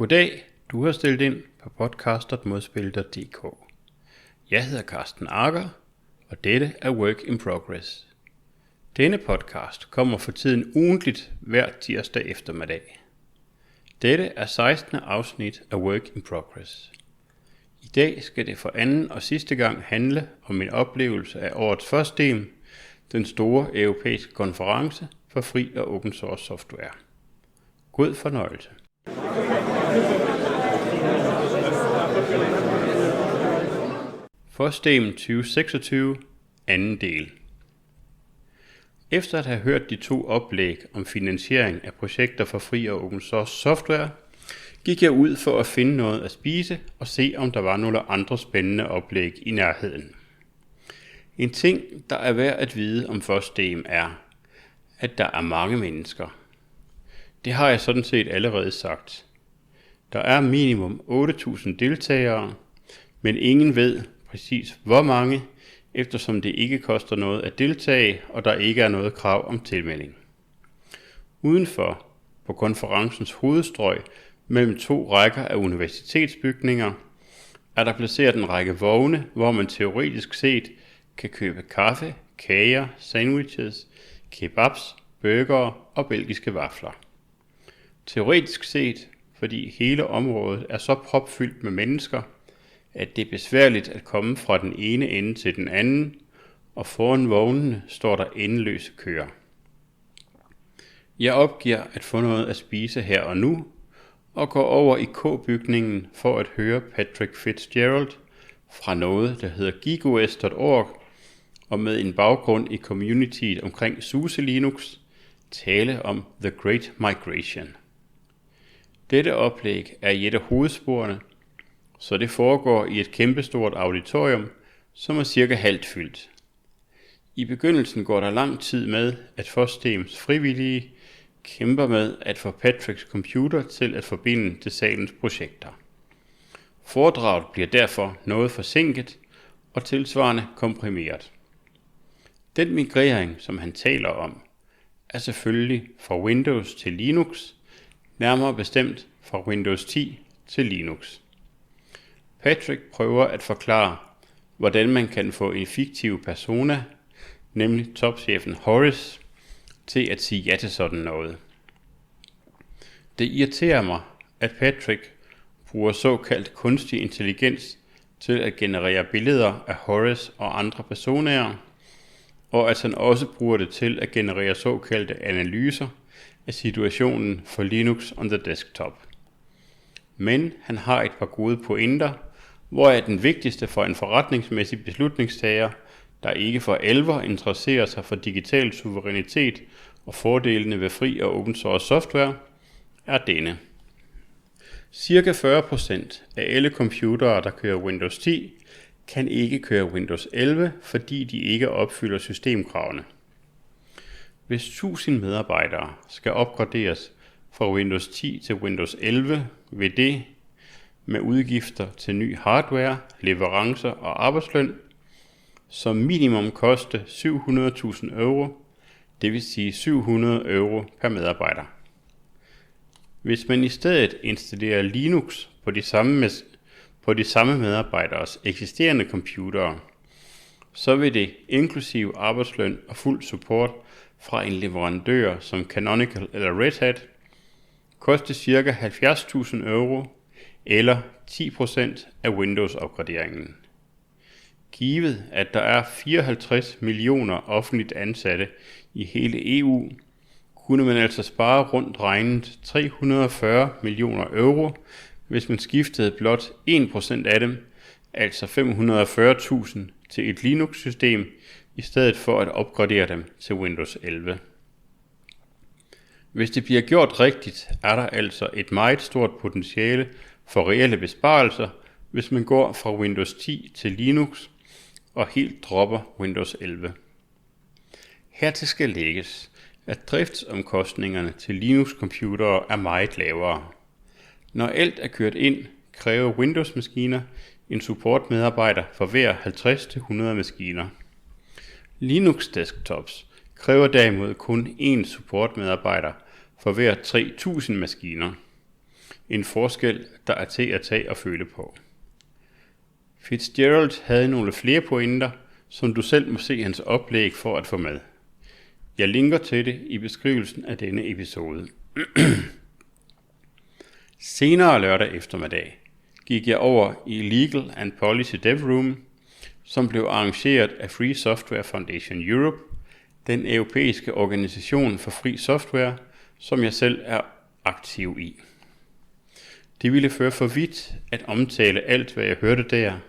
Goddag, du har stillet ind på podcast.modspil.dk. Jeg hedder Carsten Akker, og dette er Work in Progress. Denne podcast kommer for tiden ugentligt hver tirsdag eftermiddag. Dette er 16. afsnit af Work in Progress. I dag skal det for anden og sidste gang handle om min oplevelse af årets FOSDEM, den store europæiske konference for fri og open source software. God fornøjelse. FOSDEM 2026, anden del. Efter at have hørt de to oplæg om finansiering af projekter for fri og open source software, gik jeg ud for at finde noget at spise og se, om der var nogle andre spændende oplæg i nærheden. En ting, der er værd at vide om FOSDEM er, at der er mange mennesker. Det har jeg sådan set allerede sagt. Der er minimum 8.000 deltagere, men ingen ved præcis hvor mange, eftersom det ikke koster noget at deltage, og der ikke er noget krav om tilmelding. Udenfor, på konferencens hovedstrøg, mellem to rækker af universitetsbygninger, er der placeret en række vogne, hvor man teoretisk set kan købe kaffe, kager, sandwiches, kebabs, burgere og belgiske vafler. Teoretisk set, fordi hele området er så propfyldt med mennesker, at det er besværligt at komme fra den ene ende til den anden, og foran vognene står der endeløse køer. Jeg opgiver at få noget at spise her og nu, og går over i K-bygningen for at høre Patrick Fitzgerald fra noget, der hedder gigos.org, og med en baggrund i communityet omkring SUSE Linux, tale om The Great Migration. Dette oplæg er i et af hovedsporene, så det foregår i et kæmpestort auditorium, som er cirka halvt fyldt. I begyndelsen går der lang tid med, at FOSDEMs frivillige kæmper med at få Patricks computer til at forbinde til salens projekter. Foredraget bliver derfor noget forsinket og tilsvarende komprimeret. Den migrering, som han taler om, er selvfølgelig fra Windows til Linux, nærmere bestemt fra Windows 10 til Linux. Patrick prøver at forklare, hvordan man kan få en fiktiv persona, nemlig topchefen Horace, til at sige ja til sådan noget. Det irriterer mig, at Patrick bruger såkaldt kunstig intelligens til at generere billeder af Horace og andre personer, og at han også bruger det til at generere såkaldte analyser af situationen for Linux on the desktop. Men han har et par gode pointer, hvoraf den vigtigste for en forretningsmæssig beslutningstager, der ikke for alvor interesserer sig for digital suverænitet og fordelene ved fri og open source software, er denne. Cirka 40% af alle computere, der kører Windows 10, kan ikke køre Windows 11, fordi de ikke opfylder systemkravene. Hvis 1000 medarbejdere skal opgraderes fra Windows 10 til Windows 11, vil det med udgifter til ny hardware, leverancer og arbejdsløn som minimum koste 700.000 euro, det vil sige 700 euro per medarbejder. Hvis man i stedet installerer Linux på de samme medarbejderes eksisterende computere, så vil det inklusive arbejdsløn og fuld support fra en leverandør som Canonical eller Red Hat koste ca. 70.000 euro eller 10% af Windows-opgraderingen. Givet at der er 54 millioner offentligt ansatte i hele EU, kunne man altså spare rundt regnet 340 millioner euro, hvis man skiftede blot 1% af dem, altså 540.000, til et Linux-system, i stedet for at opgradere dem til Windows 11. Hvis det bliver gjort rigtigt, er der altså et meget stort potentiale for reelle besparelser, hvis man går fra Windows 10 til Linux og helt dropper Windows 11. Hertil skal lægges, at driftsomkostningerne til Linux-computere er meget lavere. Når alt er kørt ind, kræver Windows-maskiner en supportmedarbejder for hver 50-100 maskiner. Linux-desktops kræver derimod kun én supportmedarbejder for hver 3000 maskiner. En forskel, der er til at tage og føle på. Fitzgerald havde nogle flere pointer, som du selv må se hans oplæg for at få med. Jeg linker til det i beskrivelsen af denne episode. Senere lørdag eftermiddag gik jeg over i Legal and Policy Dev Room, som blev arrangeret af Free Software Foundation Europe, den europæiske organisation for fri software, som jeg selv er aktiv i. Det ville føre for vidt at omtale alt, hvad jeg hørte der,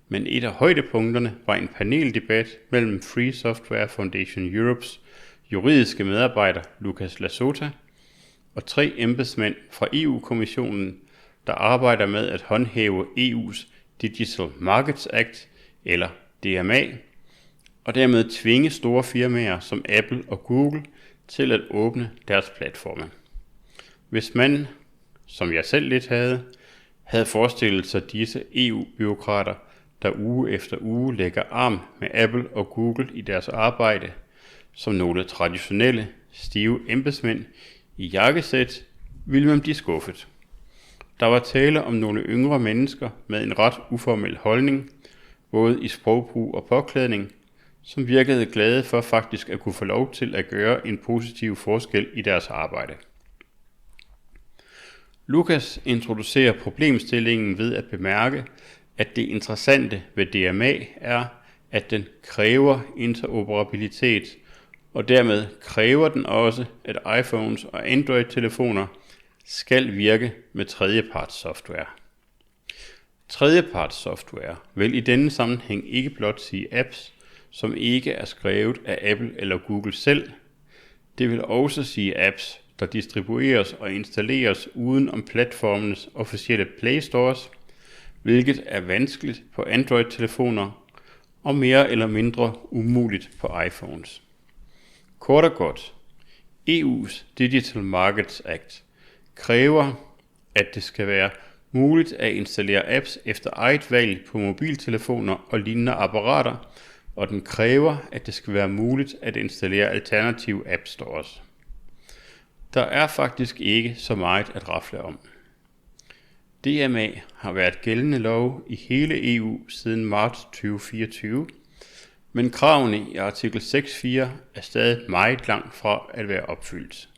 men et af højdepunkterne var en paneldebat mellem Free Software Foundation Europes juridiske medarbejder Lucas Lasota og 3 embedsmænd fra EU-kommissionen, der arbejder med at håndhæve EU's Digital Markets Act, eller DMA, og dermed tvinge store firmaer som Apple og Google til at åbne deres platforme. Hvis man, som jeg selv lidt havde forestillet sig disse EU-byråkrater, der uge efter uge lægger arm med Apple og Google i deres arbejde, som nogle traditionelle, stive embedsmænd i jakkesæt, ville man blive skuffet. Der var tale om nogle yngre mennesker med en ret uformel holdning, både i sprogbrug og påklædning, som virkede glade for faktisk at kunne få lov til at gøre en positiv forskel i deres arbejde. Lucas introducerer problemstillingen ved at bemærke, at det interessante ved DMA er, at den kræver interoperabilitet, og dermed kræver den også, at iPhones og Android-telefoner skal virke med tredjeparts software. Tredjeparts software vil i denne sammenhæng ikke blot sige apps, som ikke er skrevet af Apple eller Google selv. Det vil også sige apps, der distribueres og installeres uden om platformenes officielle Play Stores, hvilket er vanskeligt på Android-telefoner og mere eller mindre umuligt på iPhones. Kort og godt, EU's Digital Markets Act kræver, at det skal være muligt at installere apps efter eget valg på mobiltelefoner og lignende apparater, og den kræver, at det skal være muligt at installere alternative app stores. Der er faktisk ikke så meget at rafle om. DMA har været gældende lov i hele EU siden marts 2024, men kravene i artikel 6.4 er stadig meget langt fra at være opfyldt.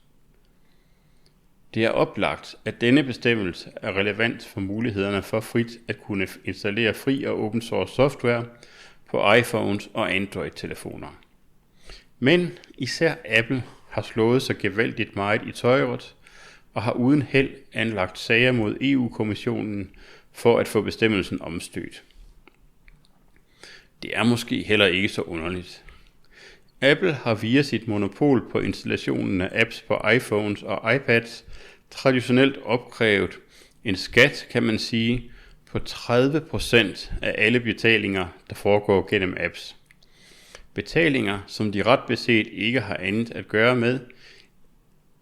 Det er oplagt, at denne bestemmelse er relevant for mulighederne for frit at kunne installere fri og open source software på iPhones og Android-telefoner. Men især Apple har slået sig gevaldigt meget i tøjret og har uden held anlagt sager mod EU-kommissionen for at få bestemmelsen omstødt. Det er måske heller ikke så underligt. Apple har via sit monopol på installationen af apps på iPhones og iPads traditionelt opkrævet en skat, kan man sige, på 30% af alle betalinger, der foregår gennem apps. Betalinger, som de ret beset ikke har andet at gøre med,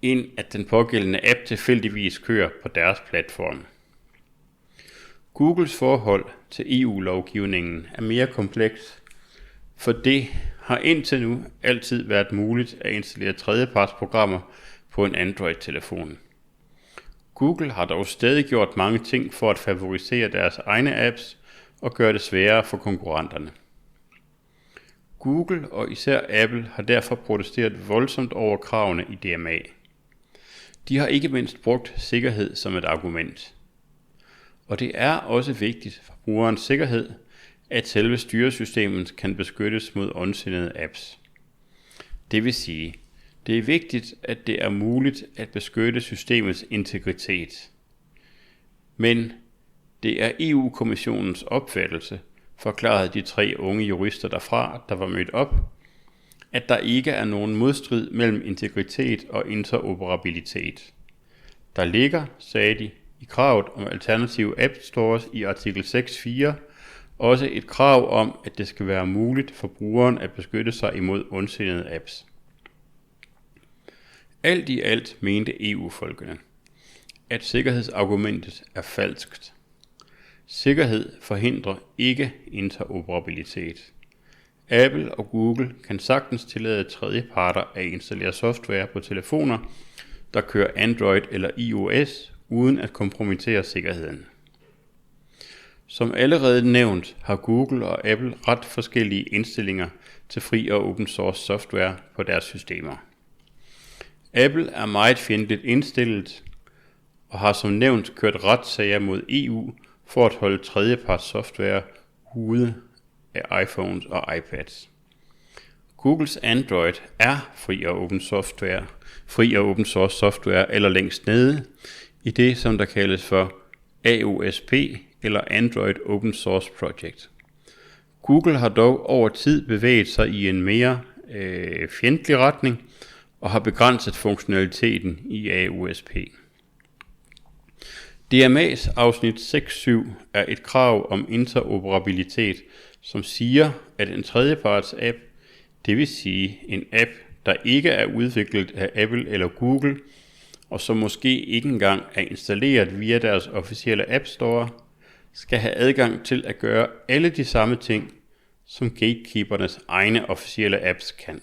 end at den pågældende app tilfældigvis kører på deres platform. Googles forhold til EU-lovgivningen er mere kompleks, for det har indtil nu altid været muligt at installere tredjepartsprogrammer på en Android-telefon. Google har dog stadig gjort mange ting for at favorisere deres egne apps og gøre det sværere for konkurrenterne. Google og især Apple har derfor protesteret voldsomt over kravene i DMA. De har ikke mindst brugt sikkerhed som et argument. Og det er også vigtigt for brugerens sikkerhed, at selve styresystemet kan beskyttes mod ondsindede apps. Det vil sige, det er vigtigt, at det er muligt at beskytte systemets integritet. Men det er EU-kommissionens opfattelse, forklarede de 3 unge jurister derfra, der var mødt op, at der ikke er nogen modstrid mellem integritet og interoperabilitet. Der ligger, sagde de, i kravet om alternative app stores i artikel 6.4 også et krav om, at det skal være muligt for brugeren at beskytte sig imod ondsindede apps. Alt i alt mente EU-folkene, at sikkerhedsargumentet er falskt. Sikkerhed forhindrer ikke interoperabilitet. Apple og Google kan sagtens tillade tredjeparter at installere software på telefoner, der kører Android eller iOS, uden at kompromittere sikkerheden. Som allerede nævnt har Google og Apple ret forskellige indstillinger til fri og open source software på deres systemer. Apple er meget fjendtligt indstillet og har som nævnt kørt retssager mod EU for at holde tredjeparts software ude af iPhones og iPads. Googles Android er fri og open source software eller længst nede i det, som der kaldes for AOSP eller Android Open Source Project. Google har dog over tid bevæget sig i en mere fjendtlig retning og har begrænset funktionaliteten i AOSP. DMA's afsnit 6.7 er et krav om interoperabilitet, som siger, at en tredjeparts app, det vil sige en app, der ikke er udviklet af Apple eller Google, og som måske ikke engang er installeret via deres officielle App Store, skal have adgang til at gøre alle de samme ting, som gatekeepernes egne officielle apps kan.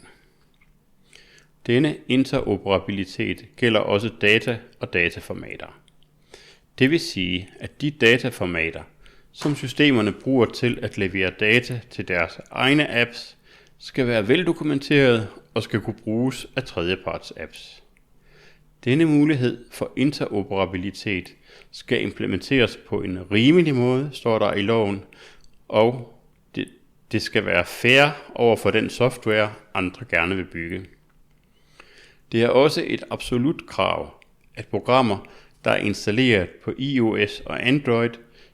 Denne interoperabilitet gælder også data og dataformater. Det vil sige, at de dataformater, som systemerne bruger til at levere data til deres egne apps, skal være veldokumenteret og skal kunne bruges af tredjeparts apps. Denne mulighed for interoperabilitet skal implementeres på en rimelig måde, står der i loven, og det skal være fair over for den software, andre gerne vil bygge. Det er også et absolut krav, at programmer, der er installeret på iOS og Android,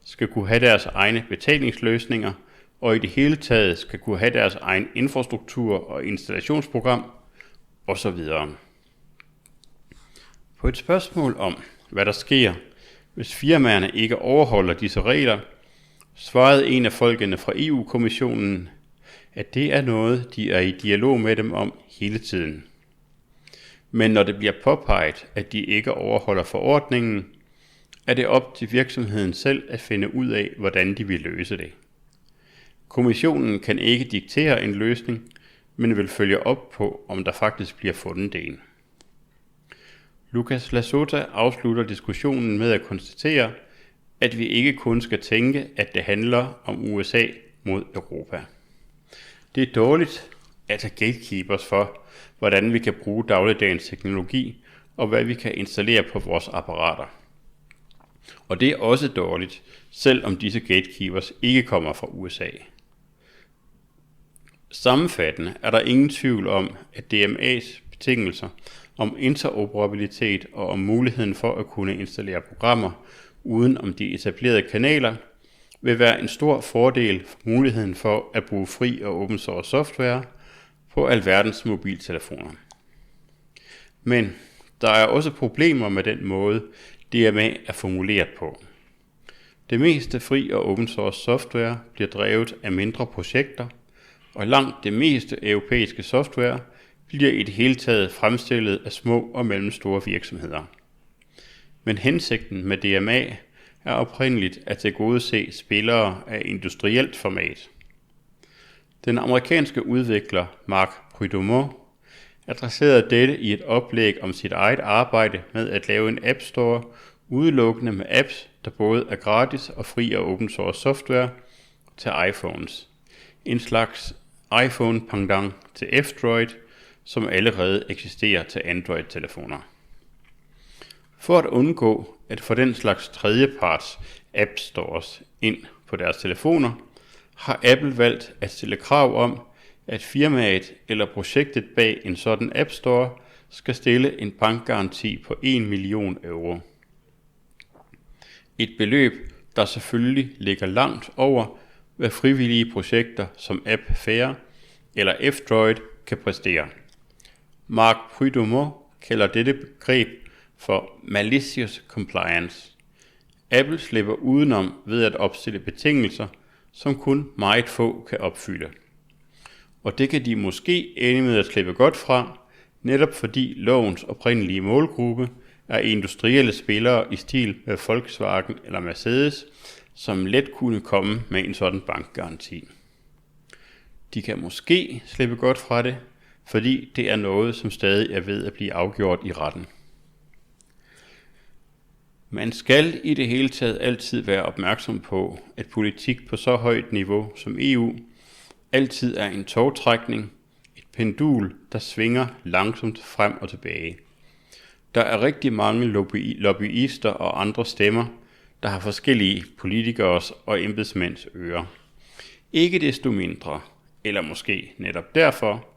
skal kunne have deres egne betalingsløsninger, og i det hele taget skal kunne have deres egen infrastruktur og installationsprogram osv. På et spørgsmål om, hvad der sker, hvis firmaerne ikke overholder disse regler, svarede en af folkene fra EU-kommissionen, at det er noget, de er i dialog med dem om hele tiden. Men når det bliver påpeget, at de ikke overholder forordningen, er det op til virksomheden selv at finde ud af, hvordan de vil løse det. Kommissionen kan ikke diktere en løsning, men vil følge op på, om der faktisk bliver fundet en. Lucas Lasota afslutter diskussionen med at konstatere, at vi ikke kun skal tænke, at det handler om USA mod Europa. Det er dårligt at have gatekeepers for, hvordan vi kan bruge dagligdagens teknologi og hvad vi kan installere på vores apparater. Og det er også dårligt, selvom disse gatekeepers ikke kommer fra USA. Sammenfattende er der ingen tvivl om, at DMA's betingelser om interoperabilitet og om muligheden for at kunne installere programmer uden om de etablerede kanaler, vil være en stor fordel for muligheden for at bruge fri og open source software på alverdens mobiltelefoner. Men der er også problemer med den måde, DMA er formuleret på. Det meste fri og open source software bliver drevet af mindre projekter, og langt det meste europæiske software bliver i det hele taget fremstillet af små og mellemstore virksomheder. Men hensigten med DMA er oprindeligt at tilgodese spillere af industrielt format. Den amerikanske udvikler Mark Prudhomme adresserede dette i et oplæg om sit eget arbejde med at lave en App Store udelukkende med apps, der både er gratis og fri og open source software til iPhones. En slags iPhone-pendant til F-Droid, som allerede eksisterer til Android-telefoner. For at undgå at få den slags tredjeparts App Stores ind på deres telefoner, har Apple valgt at stille krav om, at firmaet eller projektet bag en sådan App Store skal stille en bankgaranti på 1 million euro. Et beløb, der selvfølgelig ligger langt over, hvad frivillige projekter som AppFair eller F-Droid kan præstere. Mark Prudhomme kalder dette begreb for malicious compliance. Apple slipper udenom ved at opstille betingelser, som kun meget få kan opfylde. Og det kan de måske ende med at slippe godt fra, netop fordi lovens oprindelige målgruppe er industrielle spillere i stil med Volkswagen eller Mercedes, som let kunne komme med en sådan bankgaranti. De kan måske slippe godt fra det, fordi det er noget, som stadig er ved at blive afgjort i retten. Man skal i det hele taget altid være opmærksom på, at politik på så højt niveau som EU altid er en togtrækning, et pendul, der svinger langsomt frem og tilbage. Der er rigtig mange lobbyister og andre stemmer, der har forskellige politikers og embedsmænds ører. Ikke desto mindre, eller måske netop derfor,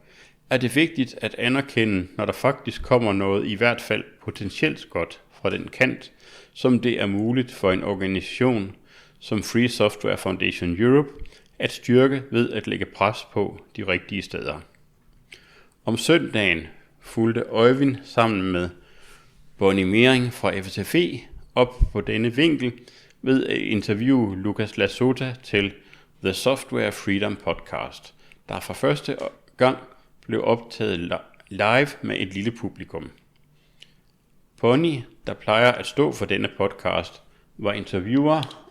er det vigtigt at anerkende, når der faktisk kommer noget i hvert fald potentielt godt fra den kant, som det er muligt for en organisation som Free Software Foundation Europe at styrke ved at lægge pres på de rigtige steder. Om søndagen fulgte Øjvind sammen med Bonnie Mering fra FSFE op på denne vinkel ved at interviewe Lucas Lasota til The Software Freedom Podcast, der for første gang blev optaget live med et lille publikum. Bonnie, der plejer at stå for denne podcast, var interviewer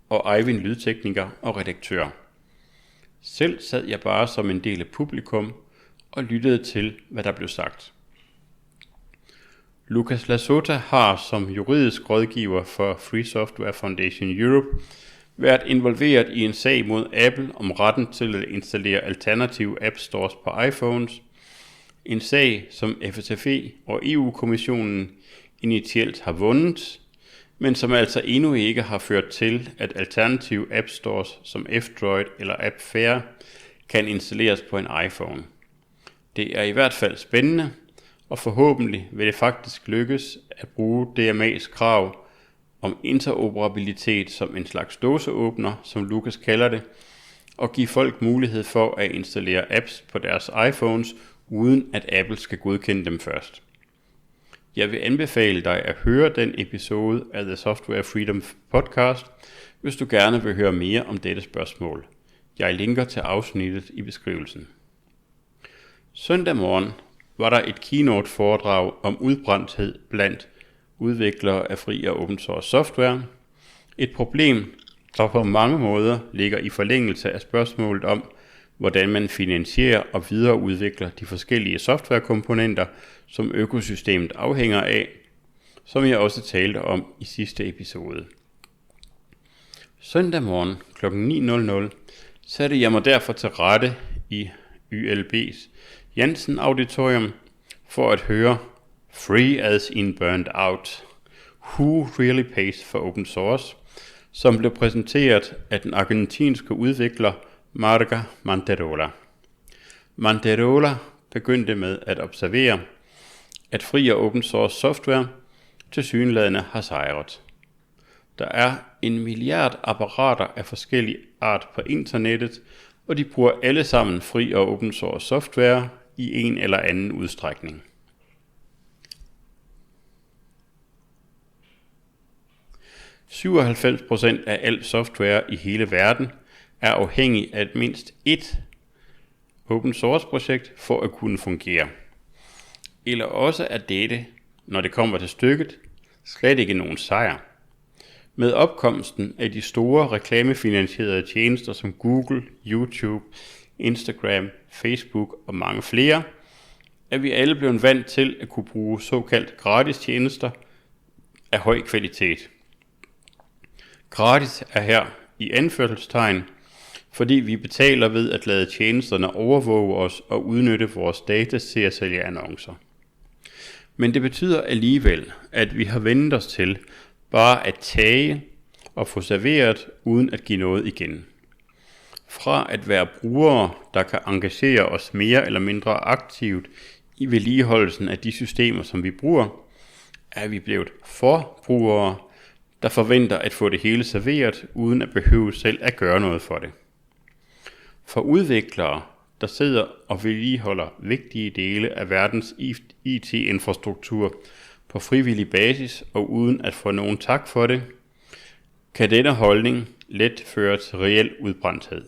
og Eivind lydtekniker og redaktør. Selv sad jeg bare som en del af publikum og lyttede til, hvad der blev sagt. Lucas Lasota har som juridisk rådgiver for Free Software Foundation Europe været involveret i en sag mod Apple om retten til at installere alternative app stores på iPhones. En sag, som FSFE og EU-kommissionen initielt har vundet, men som altså endnu ikke har ført til, at alternative app stores som F-Droid eller AppFair kan installeres på en iPhone. Det er i hvert fald spændende, og forhåbentlig vil det faktisk lykkes at bruge DMA's krav om interoperabilitet som en slags dåseåbner, som Lucas kalder det, og give folk mulighed for at installere apps på deres iPhones, uden at Apple skal godkende dem først. Jeg vil anbefale dig at høre den episode af The Software Freedom Podcast, hvis du gerne vil høre mere om dette spørgsmål. Jeg linker til afsnittet i beskrivelsen. Søndag morgen var der et keynote-foredrag om udbrændthed blandt udviklere af fri og open source software. Et problem, der på mange måder ligger i forlængelse af spørgsmålet om, hvordan man finansierer og videreudvikler de forskellige softwarekomponenter, som økosystemet afhænger af, som jeg også talte om i sidste episode. Søndag morgen kl. 9.00 satte jeg mig derfor til rette i YLB's Jansen Auditorium for at høre Free as in Burned Out, Who Really Pays for Open Source, som blev præsenteret af den argentinske udvikler Marga Manterola. Manterola begyndte med at observere, at fri og open source software tilsyneladende har sejret. Der er 1 milliard apparater af forskellig art på internettet, og de bruger alle sammen fri og open source software i en eller anden udstrækning. %97% af al software i hele verden er afhængig af mindst ét open source projekt for at kunne fungere. Eller også er dette, når det kommer til stykket, slet ikke nogen sejr. Med opkomsten af de store reklamefinansierede tjenester som Google, YouTube, Instagram, Facebook og mange flere, er vi alle blevet vant til at kunne bruge såkaldt gratis tjenester af høj kvalitet. Gratis er her i anførselstegn, fordi vi betaler ved at lade tjenesterne overvåge os og udnytte vores data til at sælge annoncer. Men det betyder alligevel, at vi har vendt os til bare at tage og få serveret uden at give noget igen. Fra at være brugere, der kan engagere os mere eller mindre aktivt i vedligeholdelsen af de systemer, som vi bruger, er vi blevet forbrugere, der forventer at få det hele serveret, uden at behøve selv at gøre noget for det. For udviklere, der sidder og vedligeholder vigtige dele af verdens IT-infrastruktur på frivillig basis og uden at få nogen tak for det, kan denne holdning let føre til reel udbrændthed.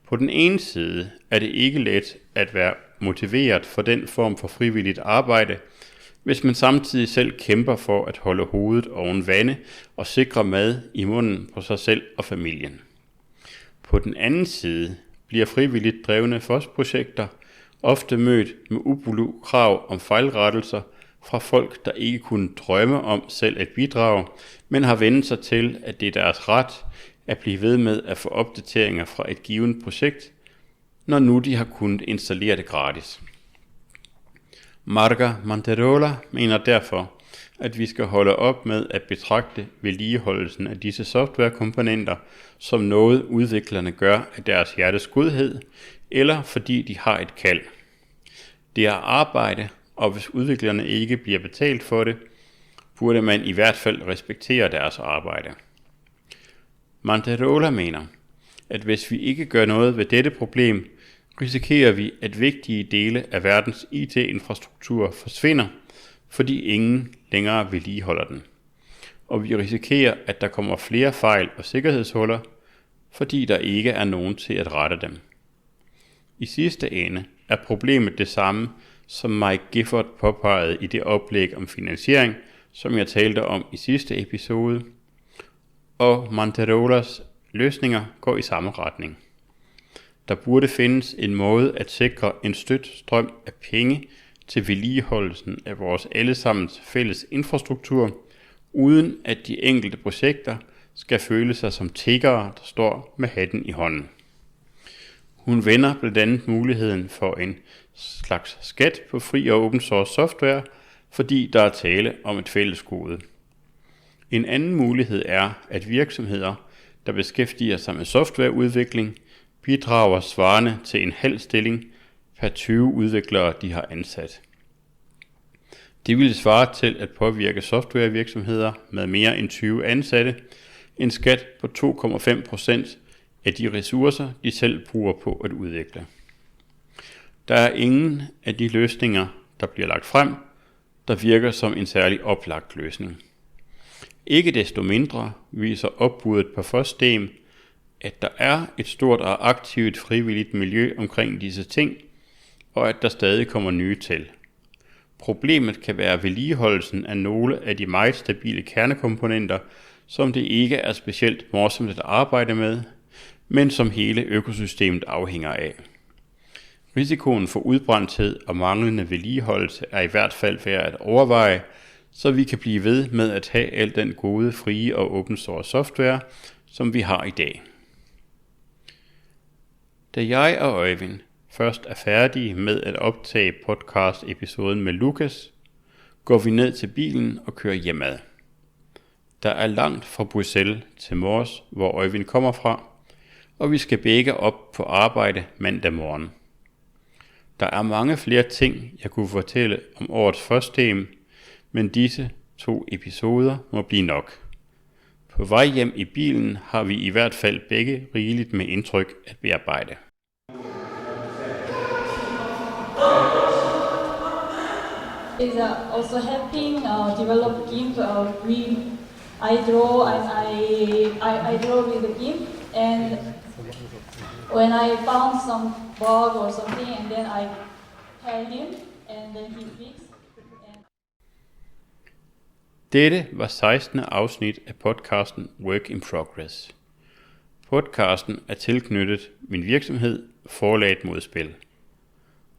På den ene side er det ikke let at være motiveret for den form for frivilligt arbejde, hvis man samtidig selv kæmper for at holde hovedet oven vande og sikre mad i munden på sig selv og familien. På den anden side bliver frivilligt drevne FOSS-projekter ofte mødt med ublu krav om fejlrettelser fra folk, der ikke kunne drømme om selv at bidrage, men har vendt sig til, at det er deres ret at blive ved med at få opdateringer fra et givet projekt, når nu de har kunnet installere det gratis. Marga Manterola mener derfor, at vi skal holde op med at betragte vedligeholdelsen af disse softwarekomponenter som noget udviklerne gør af deres hjertes godhed, eller fordi de har et kald. Det er arbejde, og hvis udviklerne ikke bliver betalt for det, burde man i hvert fald respektere deres arbejde. Manterola mener, at hvis vi ikke gør noget ved dette problem, risikerer vi, at vigtige dele af verdens IT-infrastruktur forsvinder, fordi ingen længere vedligeholder den. Og vi risikerer, at der kommer flere fejl og sikkerhedshuller, fordi der ikke er nogen til at rette dem. I sidste ende er problemet det samme, som Mike Gifford påpegede i det oplæg om finansiering, som jeg talte om i sidste episode, og Manterolas løsninger går i samme retning. Der burde findes en måde at sikre en støt strøm af penge til vedligeholdelsen af vores allesammens fælles infrastruktur, uden at de enkelte projekter skal føle sig som tiggere, der står med hatten i hånden. Hun vender blandt andet muligheden for en slags skat på fri og open source software, fordi der er tale om et fælles gode. En anden mulighed er, at virksomheder, der beskæftiger sig med softwareudvikling, bidrager svarende til en halv stilling per 20 udviklere, de har ansat. Det vil svare til at påvirke softwarevirksomheder med mere end 20 ansatte en skat på 2,5% af de ressourcer, de selv bruger på at udvikle. Der er ingen af de løsninger, der bliver lagt frem, der virker som en særlig oplagt løsning. Ikke desto mindre viser opbuddet på FOSDEM, at der er et stort og aktivt frivilligt miljø omkring disse ting, og at der stadig kommer nye til. Problemet kan være vedligeholdelsen af nogle af de meget stabile kernekomponenter, som det ikke er specielt morsomt at arbejde med, men som hele økosystemet afhænger af. Risikoen for udbrændthed og manglende vedligeholdelse er i hvert fald værd at overveje, så vi kan blive ved med at have al den gode, frie og open source software, som vi har i dag. Da jeg og Øjvind først er færdige med at optage podcast-episoden med Lukas, går vi ned til bilen og kører hjemad. Der er langt fra Bruxelles til Mors, hvor Øjvind kommer fra, og vi skal begge op på arbejde mandag morgen. Der er mange flere ting, jeg kunne fortælle om årets FOSDEM, men disse 2 episoder må blive nok. På vej hjem i bilen har vi i hvert fald begge rigeligt med indtryk at bearbejde. Is also helping develop GIMP. I draw and I draw with the GIMP, and when I found some bug or something, and then I tell him, and then he fixed. Dette var 16. afsnit af podcasten Work in Progress. Podcasten er tilknyttet min virksomhed Forlaget Modspil.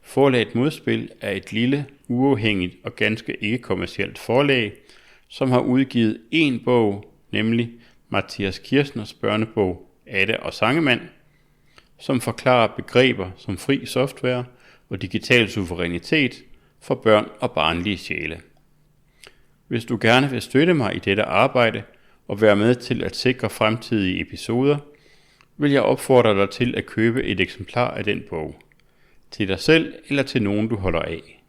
Forlaget Modspil er et lille, uafhængigt og ganske ikke-kommercielt forlag, som har udgivet én bog, nemlig Mathias Kirsners børnebog Adde og Sangemand, som forklarer begreber som fri software og digital suverænitet for børn og barnlige sjæle. Hvis du gerne vil støtte mig i dette arbejde og være med til at sikre fremtidige episoder, vil jeg opfordre dig til at købe et eksemplar af den bog. Til dig selv eller til nogen du holder af.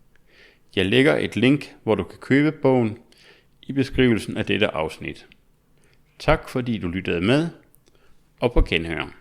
Jeg lægger et link, hvor du kan købe bogen, i beskrivelsen af dette afsnit. Tak fordi du lyttede med, og på genhør.